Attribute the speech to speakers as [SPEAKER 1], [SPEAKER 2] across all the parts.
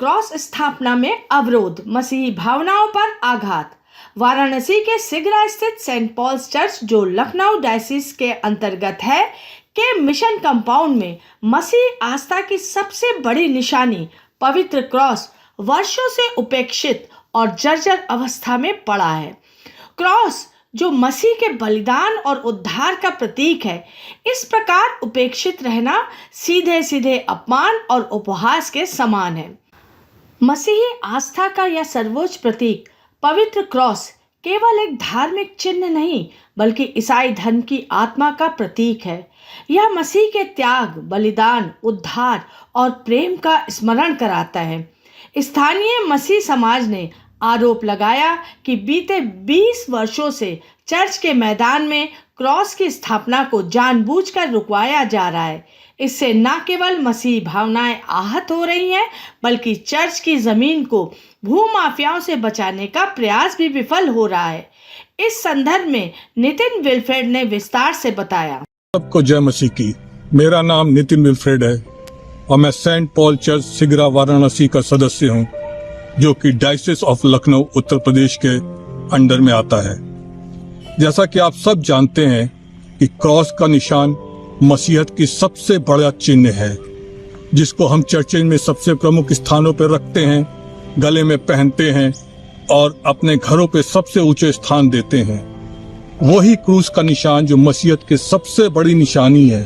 [SPEAKER 1] Cross स्थापना में अवरोध, मसीही भावनाओं पर आघात। वाराणसी के सिगरा स्थित सेंट पॉल्स चर्च, जो लखनऊ डायसिस के अंतर्गत है, के मिशन कंपाउंड में मसीह आस्था की सबसे बड़ी निशानी पवित्र क्रॉस वर्षों से उपेक्षित और जर्जर अवस्था में पड़ा है। क्रॉस, जो मसीह के बलिदान और उद्धार का प्रतीक है, इस प्रकार उपेक्षित रहना सीधे सीधे अपमान और उपहास के समान है। मसीही आस्था का यह सर्वोच्च प्रतीक पवित्र क्रॉस केवल एक धार्मिक चिन्ह नहीं, बल्कि ईसाई धर्म की आत्मा का प्रतीक है। यह मसीह के त्याग, बलिदान, उद्धार और प्रेम का स्मरण कराता है। स्थानीय मसीह समाज ने आरोप लगाया कि बीते 20 वर्षों से चर्च के मैदान में क्रॉस की स्थापना को जानबूझकर रुकवाया जा रहा है। इससे न केवल मसीही भावनाएं आहत हो रही हैं, बल्कि चर्च की जमीन को भूमाफियाओं से बचाने का प्रयास भी विफल हो रहा है। इस संदर्भ में नितिन विल्फ्रेड ने विस्तार से बताया।
[SPEAKER 2] सबको जय मसीह की। मेरा नाम नितिन विल्फ्रेड है और मैं Saint Paul church Sigra Varanasi का सदस्य हूं, जो कि डायसिस ऑफ लखनऊ उत्तर प्रदेश के अंडर में आता है। जैसा कि आप सब जानते हैं कि क्रॉस का निशान मसीहत की सबसे बड़ा चिन्ह है, जिसको हम चर्चेज में सबसे प्रमुख स्थानों पर रखते हैं, गले में पहनते हैं और अपने घरों पे सबसे ऊंचे स्थान देते हैं। वही क्रूस का निशान जो मसीहत की सबसे बड़ी निशानी है,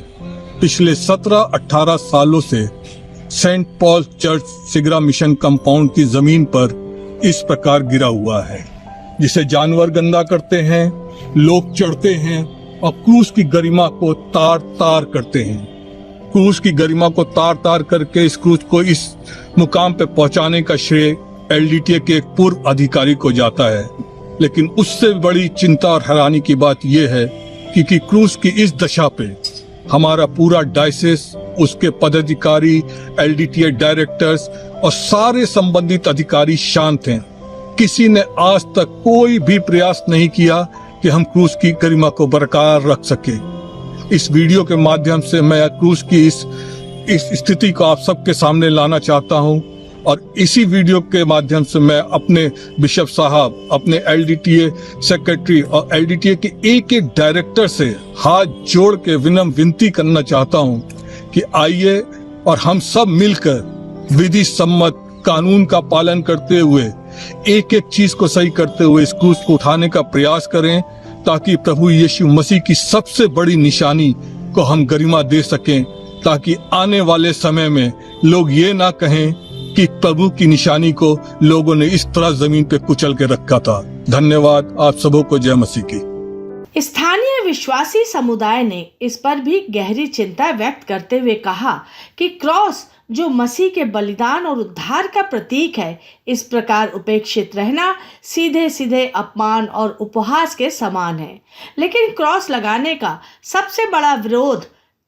[SPEAKER 2] पिछले 17-18 सालों से Saint Paul church Sigra mission compound की जमीन पर इस प्रकार गिरा हुआ है, जिसे जानवर गंदा करते हैं, लोग चढ़ते हैं और क्रूस की गरिमा को तार तार करते हैं। क्रूस की गरिमा को तार तार करके इस क्रूस को इस मुकाम पे पहुंचाने का श्रेय एलडीटीए के एक पूर्व अधिकारी को जाता है। लेकिन उससे बड़ी चिंता और हैरानी की बात यह है कि क्रूस की इस दशा पे हमारा पूरा डायसिस, उसके पदाधिकारी, एलडीटीए डायरेक्टर्स और सारे संबंधित अधिकारी शांत हैं। किसी ने आज तक कोई भी प्रयास नहीं किया कि हम क्रूस की गरिमा को बरकरार रख सके। इस वीडियो के माध्यम से मैं क्रूस की इस स्थिति को आप सबके सामने लाना चाहता हूं और इसी वीडियो के माध्यम से मैं अपने बिशप साहब, अपने एलडीटीए सेक्रेटरी और एलडीटीए के एक एक डायरेक्टर से हाथ जोड़ के विनम्र विनती करना चाहता हूं कि आइए और हम सब मिलकर विधि सम्मत कानून का पालन करते हुए एक एक चीज को सही करते हुए इस क्रूस को उठाने का प्रयास करें, ताकि प्रभु यीशु मसीह की सबसे बड़ी निशानी को हम गरिमा दे सकें, ताकि आने वाले समय में लोग ये ना कहें कि प्रभु की निशानी को लोगों ने इस तरह जमीन पे कुचल के रखा था। धन्यवाद। आप सबों को जय मसीह की।
[SPEAKER 1] स्थानीय विश्वासी समुदाय ने इस पर भी गहरी चिंता व्यक्त करते हुए कहा कि क्रॉस, जो मसीह के बलिदान और उद्धार का प्रतीक है, इस प्रकार उपेक्षित रहना सीधे सीधे अपमान और उपहास के समान है। लेकिन क्रॉस लगाने का सबसे बड़ा विरोध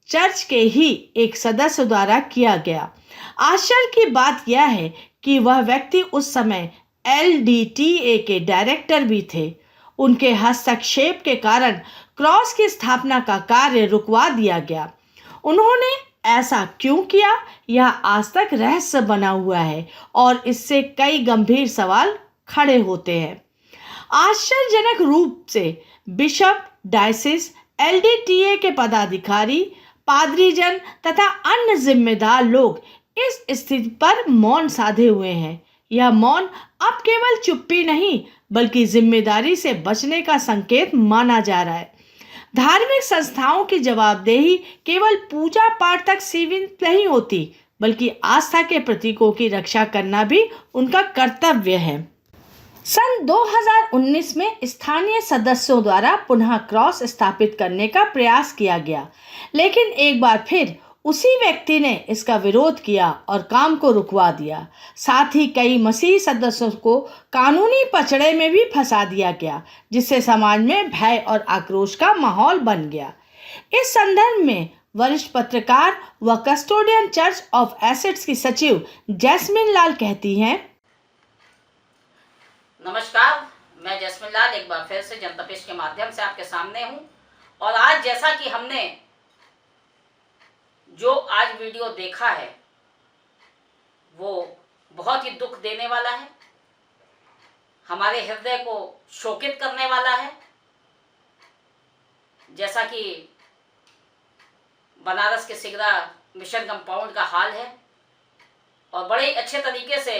[SPEAKER 1] चर्च के ही एक सदस्य द्वारा किया गया। आश्चर्य की बात यह है कि वह व्यक्ति उस समय एलडीटीए के डायरेक्टर भी थे। उनके हस्तक्षेप के कारण क्रॉस की स्थापना का कार्य रुकवा दिया गया। उन्होंने ऐसा क्यों किया, यह आज तक रहस्य बना हुआ है और इससे कई गंभीर सवाल खड़े होते हैं। आश्चर्यजनक रूप से बिशप, डायसिस, एलडीटीए के पदाधिकारी, पादरीजन तथा अन्य जिम्मेदार लोग इस स्थिति पर मौन साधे हुए हैं। यह मौन अब केवल चुप्पी नहीं, बल्कि जिम्मेदारी से बचने का संकेत माना जा रहा है। धार्मिक संस्थाओं की जवाबदेही केवल पूजा पाठ तक सीमित नहीं होती, बल्कि आस्था के प्रतीकों की रक्षा करना भी उनका कर्तव्य है। सन 2019 में स्थानीय सदस्यों द्वारा पुनः क्रॉस स्थापित करने का प्रयास किया गया, लेकिन एक बार फिर उसी व्यक्ति ने इसका विरोध किया और काम को रुकवा दिया। साथ ही कई मसीही सदस्यों को कानूनी पचड़े में भी फंसा दिया गया, जिससे समाज में भय और आक्रोश का माहौल बन गया। इस संदर्भ में वरिष्ठ पत्रकार व कस्टोडियन चर्च ऑफ एसेट्स की सचिव जैस्मिन लाल कहती हैं।
[SPEAKER 3] नमस्कार, मैं जैस्मिन लाल एक बार फिर से जनता पेश के माध्यम से आपके सामने हूं। और आज जैसा कि हमने जो आज वीडियो देखा है, वो बहुत ही दुख देने वाला है, हमारे हृदय को शोकित करने वाला है। जैसा कि बनारस के सिगरा मिशन कंपाउंड का हाल है, और बड़े अच्छे तरीके से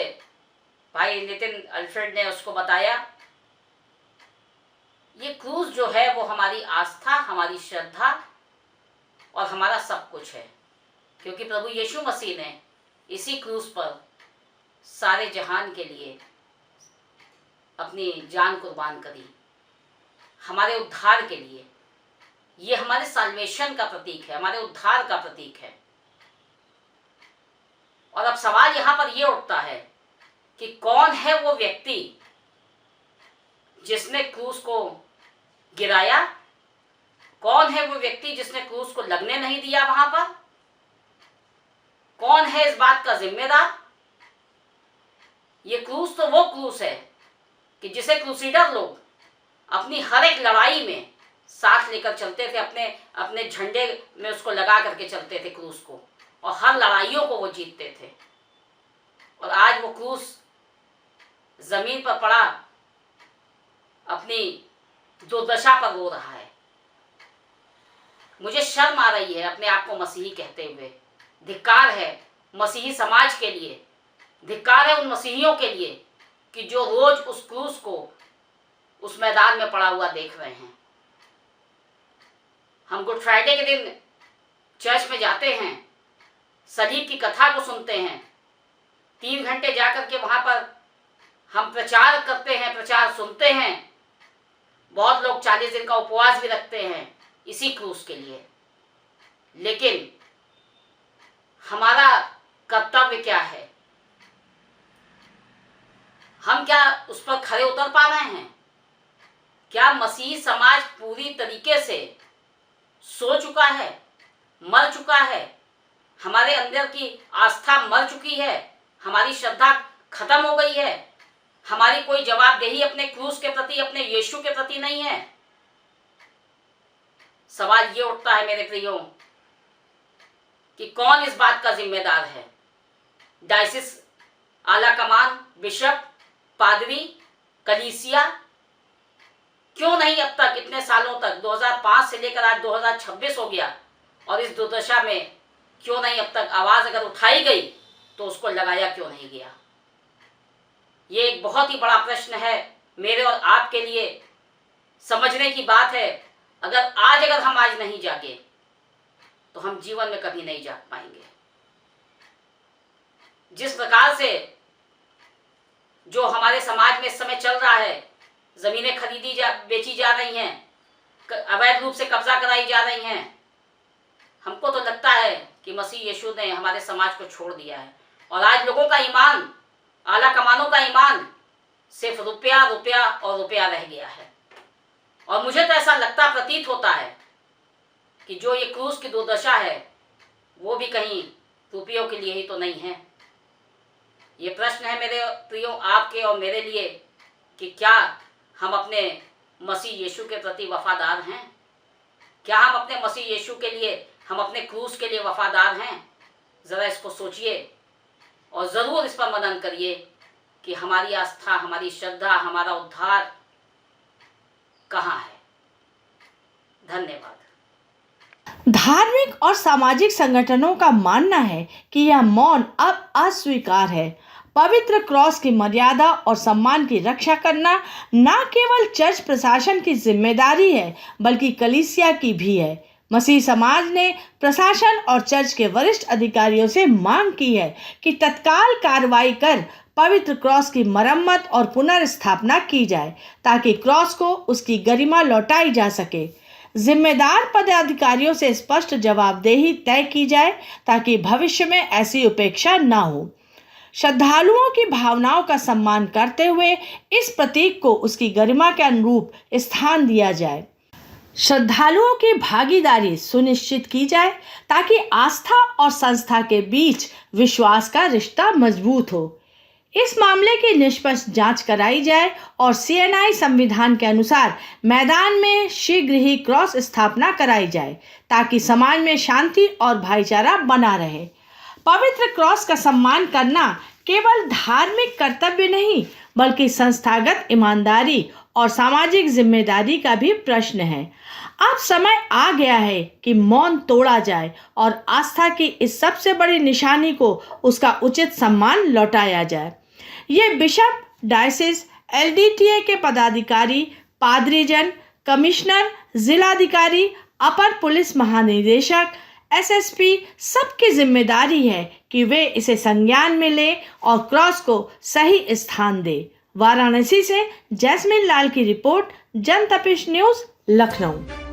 [SPEAKER 3] भाई नितिन अल्फ्रेड ने उसको बताया। ये क्रूज जो है वो हमारी आस्था, हमारी श्रद्धा और हमारा सब कुछ है, क्योंकि प्रभु यीशु मसीह ने इसी क्रूज पर सारे जहान के लिए अपनी जान कुर्बान करी, हमारे उद्धार के लिए। ये हमारे साल्वेशन का प्रतीक है, हमारे उद्धार का प्रतीक है। और अब सवाल यहाँ पर यह उठता है कि कौन है वो व्यक्ति जिसने क्रूस को गिराया? कौन है वो व्यक्ति जिसने क्रूस को लगने नहीं दिया वहां पर? कौन है इस बात का जिम्मेदार? ये क्रूस तो वो क्रूस है कि जिसे क्रूसीडर लोग अपनी हर एक लड़ाई में साथ लेकर चलते थे, अपने झंडे में उसको लगा करके चलते थे क्रूस को, और हर लड़ाइयों को वो जीतते थे। और आज वो क्रूस जमीन पर पड़ा अपनी दुर्दशा पर रो रहा है। मुझे शर्म आ रही है अपने आप को मसीही कहते हुए। धिक्कार है मसीही समाज के लिए, धिक्कार है उन मसीहियों के लिए कि जो रोज उस क्रूस को उस मैदान में पड़ा हुआ देख रहे हैं। हम गुड फ्राइडे के दिन चर्च में जाते हैं, सलीब की कथा को सुनते हैं, 3 घंटे जाकर के वहां पर हम प्रचार करते हैं, प्रचार सुनते हैं। बहुत लोग 40 दिन का उपवास भी रखते हैं इसी क्रूस के लिए। लेकिन हमारा कर्तव्य क्या है? हम क्या उस पर खरे उतर पा रहे हैं? क्या मसीही समाज पूरी तरीके से सो चुका है, मर चुका है? हमारे अंदर की आस्था मर चुकी है, हमारी श्रद्धा खत्म हो गई है, हमारी कोई जवाबदेही अपने क्रूस के प्रति, अपने यीशु के प्रति नहीं है। सवाल ये उठता है मेरे प्रियो कि कौन इस बात का जिम्मेदार है? डायसिस, आला कमान, बिशप, पादरी, कलीसिया? क्यों नहीं अब तक, इतने सालों तक, 2005 से लेकर आज 2026 हो गया, और इस दुर्दशा में क्यों नहीं अब तक आवाज अगर उठाई गई तो उसको लगाया क्यों नहीं गया? ये एक बहुत ही बड़ा प्रश्न है मेरे और आपके लिए। समझने की बात है, अगर हम आज नहीं जागे तो हम जीवन में कभी नहीं जाग पाएंगे। जिस प्रकार से जो हमारे समाज में इस समय चल रहा है, जमीनें बेची जा रही हैं, अवैध रूप से कब्जा कराई जा रही हैं, हमको तो लगता है कि मसीह यीशु ने हमारे समाज को छोड़ दिया है। और आज लोगों का ईमान, आला कमानों का ईमान सिर्फ रुपया रुपया और रुपया रह गया है। और मुझे तो ऐसा लगता, प्रतीत होता है कि जो ये क्रूस की दुर्दशा है वो भी कहीं रुपयों के लिए ही तो नहीं है। ये प्रश्न है मेरे प्रियो, आपके और मेरे लिए कि क्या हम अपने मसीह यीशु के प्रति वफादार हैं? क्या हम अपने मसीह यीशु के लिए, हम अपने क्रूस के लिए वफादार हैं? ज़रा इसको सोचिए और ज़रूर इस पर मनन करिए कि हमारी आस्था, हमारी श्रद्धा, हमारा उद्धार कहाँ है। धन्यवाद।
[SPEAKER 1] धार्मिक और सामाजिक संगठनों का मानना है कि यह मौन अब अस्वीकार है। पवित्र क्रॉस की मर्यादा और सम्मान की रक्षा करना न केवल चर्च प्रशासन की जिम्मेदारी है बल्कि कलीसिया की भी है। मसीह समाज ने प्रशासन और चर्च के वरिष्ठ अधिकारियों से मांग की है कि तत्काल कार्रवाई कर पवित्र क्रॉस की मरम्मत और पुनर्स्थापना की जाए ताकि क्रॉस को उसकी गरिमा लौटाई जा सके। जिम्मेदार पदाधिकारियों से स्पष्ट जवाबदेही तय की जाए ताकि भविष्य में ऐसी उपेक्षा न हो। श्रद्धालुओं की भावनाओं का सम्मान करते हुए इस प्रतीक को उसकी गरिमा के अनुरूप स्थान दिया जाए। श्रद्धालुओं की भागीदारी सुनिश्चित की जाए ताकि आस्था और संस्था के बीच विश्वास का रिश्ता मजबूत हो। इस मामले की निष्पक्ष जांच कराई जाए और CNI संविधान के अनुसार मैदान में शीघ्र ही क्रॉस स्थापना कराई जाए ताकि समाज में शांति और भाईचारा बना रहे। पवित्र क्रॉस का सम्मान करना केवल धार्मिक कर्तव्य नहीं बल्कि संस्थागत ईमानदारी और सामाजिक जिम्मेदारी का भी प्रश्न है। अब समय आ गया है कि मौन तोड़ा जाए और आस्था की इस सबसे बड़ी निशानी को उसका उचित सम्मान लौटाया जाए। ये बिशप, डायसिस, एलडीटीए के पदाधिकारी, पादरीजन, कमिश्नर, जिलाधिकारी, अपर पुलिस महानिदेशक, एसएसपी सबकी जिम्मेदारी है कि वे इसे संज्ञान में लें और क्रॉस को सही स्थान दें। वाराणसी से जैस्मिन लाल की रिपोर्ट, जनतपिश न्यूज़, लखनऊ।